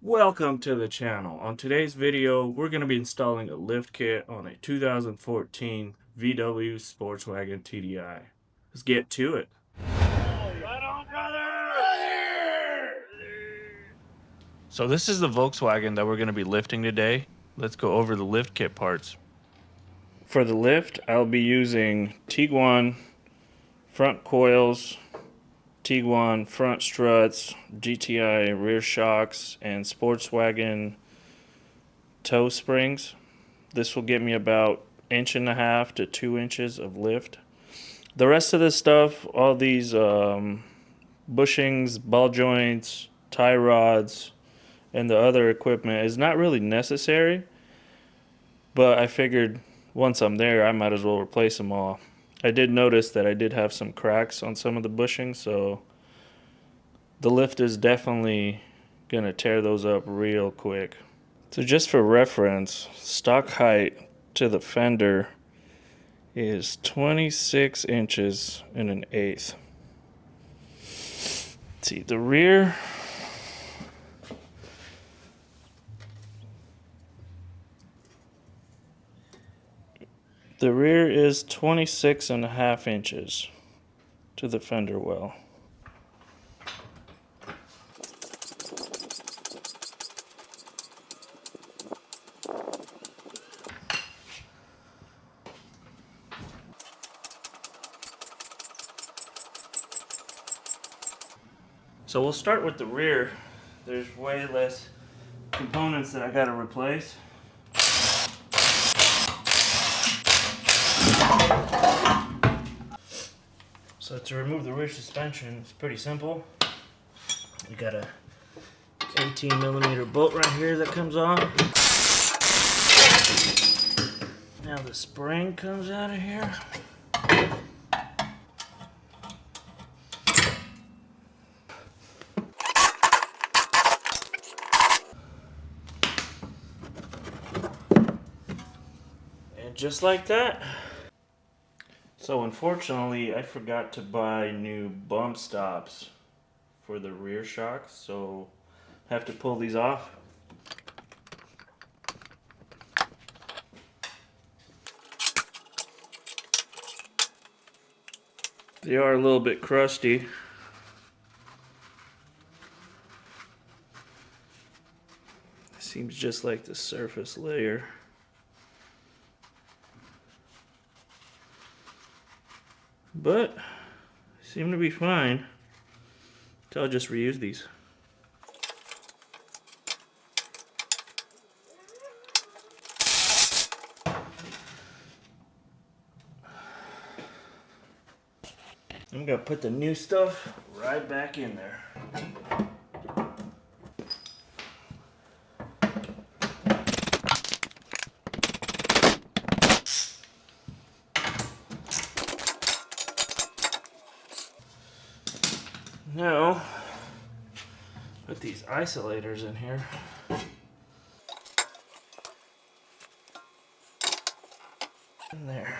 Welcome to the channel. On today's video, we're going to be installing a lift kit on a 2014 VW SportWagen TDI. Let's get to it. Right on, brother! So this is the Volkswagen that we're going to be lifting today. Let's go over the lift kit parts. For the lift, I'll be using Tiguan front coils, Tiguan front struts, GTI rear shocks, and SportWagen toe springs. This will get me about 1.5 to 2 inches of lift. The rest of this stuff, all these bushings, ball joints, tie rods, and the other equipment is not really necessary, but I figured once I'm there, I might as well replace them all. I did notice that I did have some cracks on some of the bushings, so the lift is definitely going to tear those up real quick. So just for reference, stock height to the fender is 26 inches and an eighth. Let's see, the rear is 26.5 inches to the fender well. So we'll start with the rear. There's way less components that I gotta replace. So to remove the rear suspension, it's pretty simple. You got a 18mm bolt right here that comes off. Now the spring comes out of here. And just like that. So unfortunately, I forgot to buy new bump stops for the rear shocks, so I have to pull these off. They are a little bit crusty. Seems just like the surface layer. But seem to be fine. So I'll just reuse these. I'm gonna put the new stuff right back in there. Now, put these isolators in here. In there.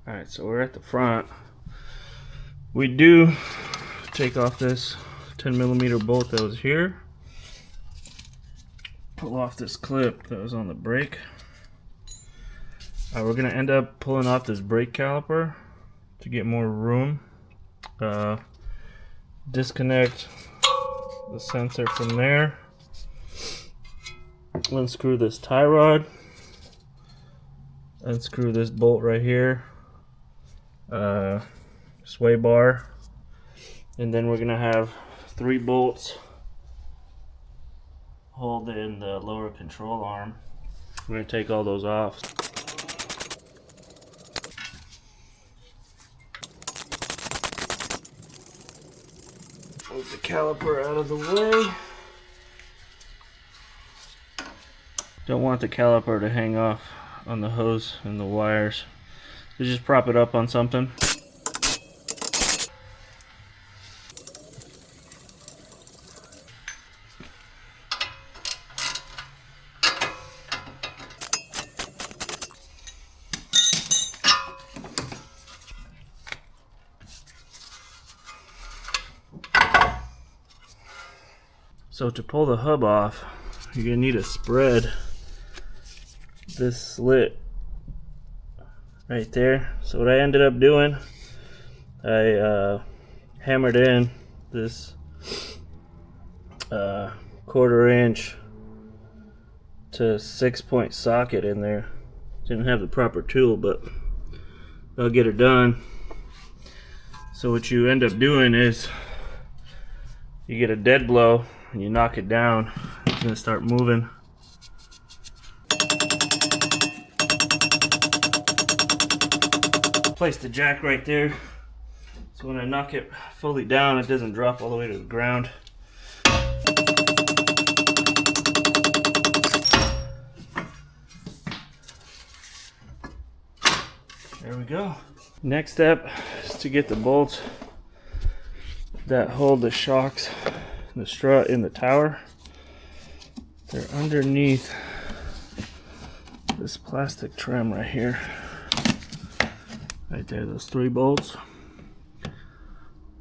Alright, so we're at the front. We do take off this 10mm bolt that was here. Pull off this clip that was on the brake. We're going to end up pulling off this brake caliper to get more room. Disconnect the sensor from there. Unscrew this tie rod. Unscrew this bolt right here. Sway bar, and then we're gonna have 3 bolts holding the lower control arm. We're gonna take all those off. Move the caliper out of the way. Don't want the caliper to hang off on the hose and the wires. So just prop it up on something. So to pull the hub off, you're gonna need to spread this slit right there. So what I ended up doing, I hammered in this 1/4 inch to 6-point socket in there. Didn't have the proper tool, but I'll get it done. So what you end up doing is you get a dead blow and you knock it down. It's gonna start moving. Place the jack right there, so when I knock it fully down, it doesn't drop all the way to the ground. There we go. Next step is to get the bolts that hold the shocks, the strut in the tower. They're underneath this plastic trim right here. Right there, those 3 bolts.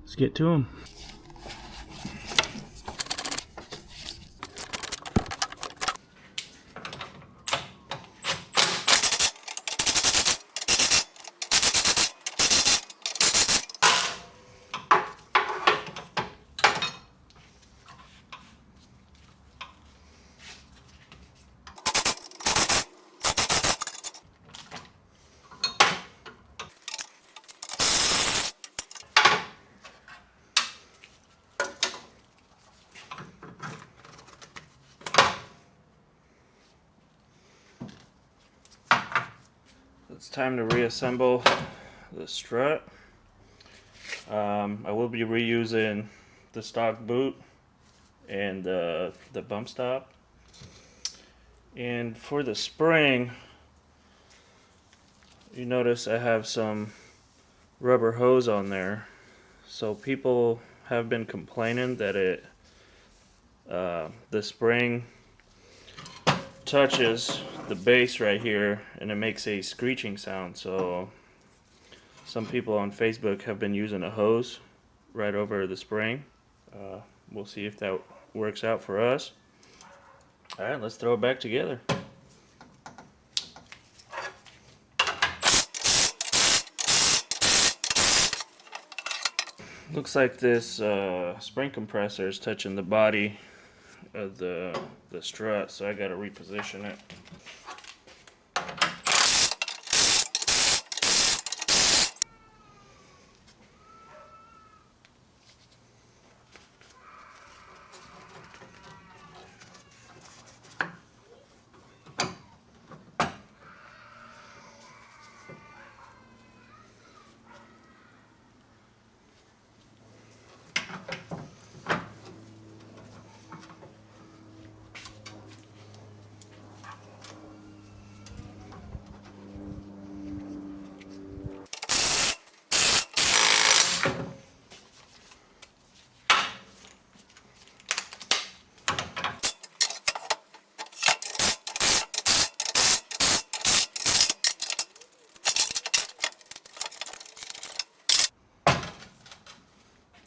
Let's get to them. It's time to reassemble the strut. I will be reusing the stock boot and the bump stop. And for the spring, you notice I have some rubber hose on there. So people have been complaining that the spring touches the base right here and it makes a screeching sound. So some people on Facebook have been using a hose right over the spring. We'll see if that works out for us. Alright, let's throw it back together. Looks like this spring compressor is touching the body of the strut, so I gotta reposition it.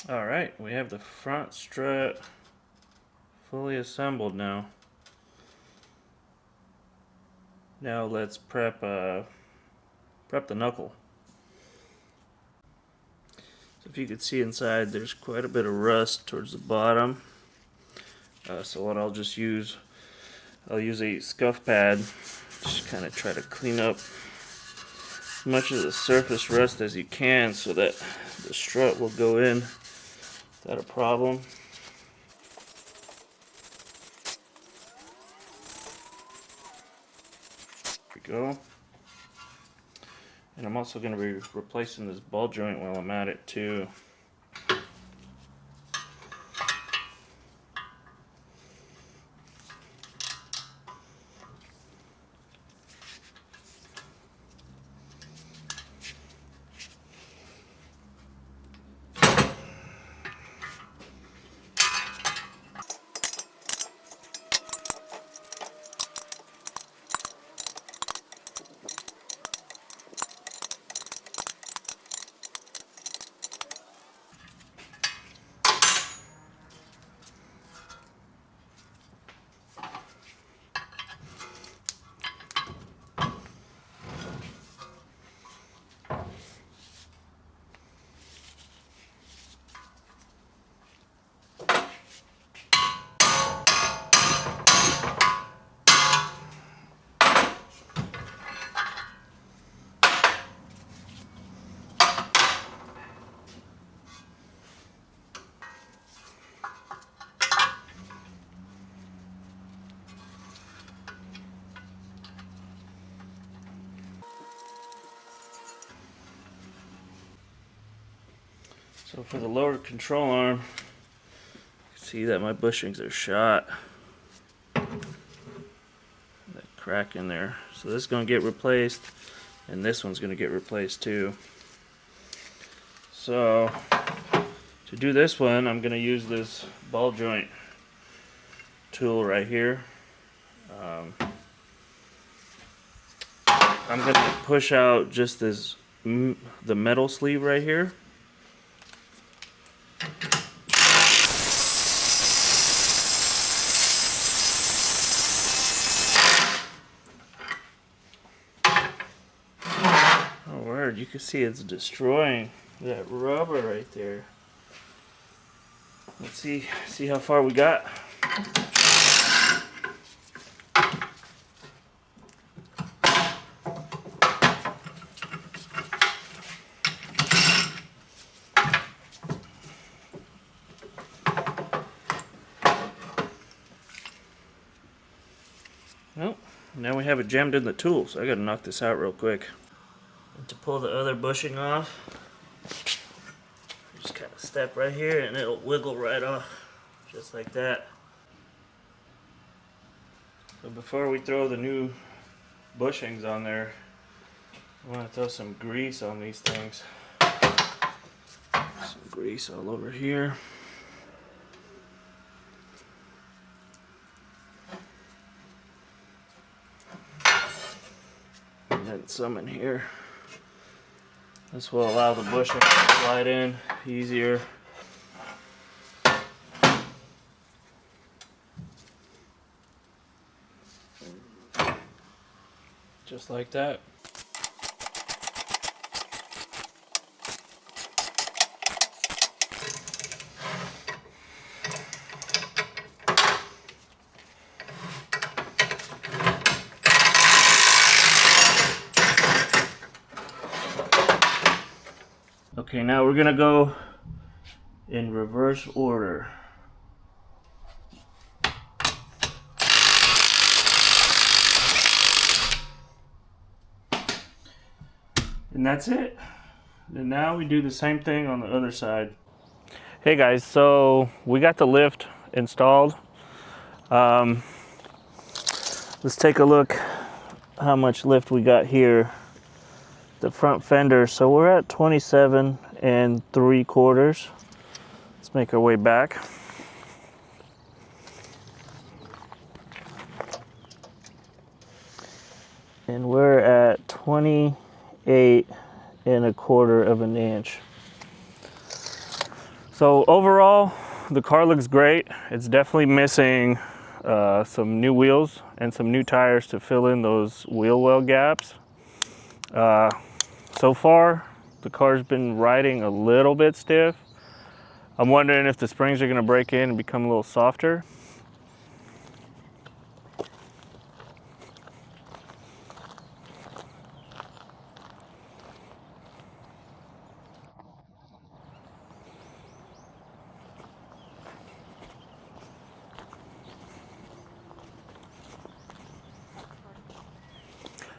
Alright, we have the front strut fully assembled now. Now let's prep the knuckle. So if you can see inside, there's quite a bit of rust towards the bottom. So what I'll use a scuff pad, just kind of try to clean up as much of the surface rust as you can so that the strut will go in without a problem. There we go. And I'm also going to be replacing this ball joint while I'm at it too. So for the lower control arm, you can see that my bushings are shot. That crack in there. So this is going to get replaced, and this one's going to get replaced too. So to do this one, I'm going to use this ball joint tool right here. I'm going to push out just this, the metal sleeve right here. Oh word, you can see it's destroying that rubber right there. Let's see how far we got. Well, now we have it jammed in the tool, so I gotta knock this out real quick. And to pull the other bushing off, just kind of step right here and it'll wiggle right off, just like that. So before we throw the new bushings on there, I want to throw some grease on these things. Some grease all over here. And then some in here. This will allow the bushing to slide in easier. Just like that. Okay, now we're gonna go in reverse order. And that's it. And now we do the same thing on the other side. Hey guys, so we got the lift installed. Let's take a look how much lift we got here. The front fender, so we're at 27 3/4. Let's make our way back. And we're at 28 1/4 of an inch. So overall, the car looks great. It's definitely missing some new wheels and some new tires to fill in those wheel well gaps. So far, the car's been riding a little bit stiff. I'm wondering if the springs are going to break in and become a little softer.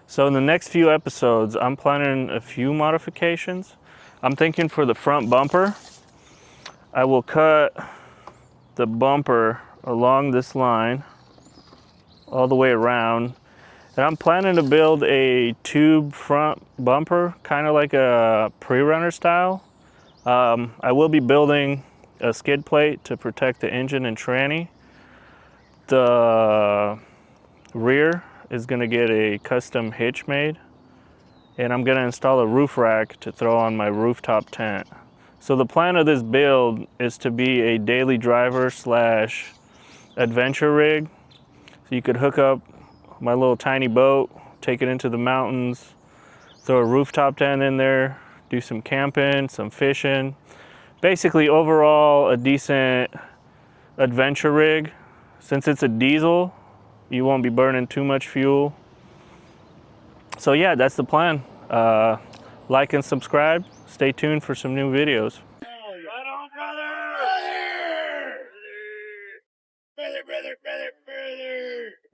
So in the next few episodes, I'm planning a few modifications. I'm thinking for the front bumper, I will cut the bumper along this line all the way around. And I'm planning to build a tube front bumper, kind of like a pre-runner style. I will be building a skid plate to protect the engine and tranny. The rear is going to get a custom hitch made, and I'm going to install a roof rack to throw on my rooftop tent. So the plan of this build is to be a daily driver / adventure rig. So you could hook up my little tiny boat, take it into the mountains, throw a rooftop tent in there, do some camping, some fishing. Basically overall a decent adventure rig. Since it's a diesel, you won't be burning too much fuel. So yeah, that's the plan. Like and subscribe. Stay tuned for some new videos. Right on, brother! Brother! Brother, brother, brother, brother!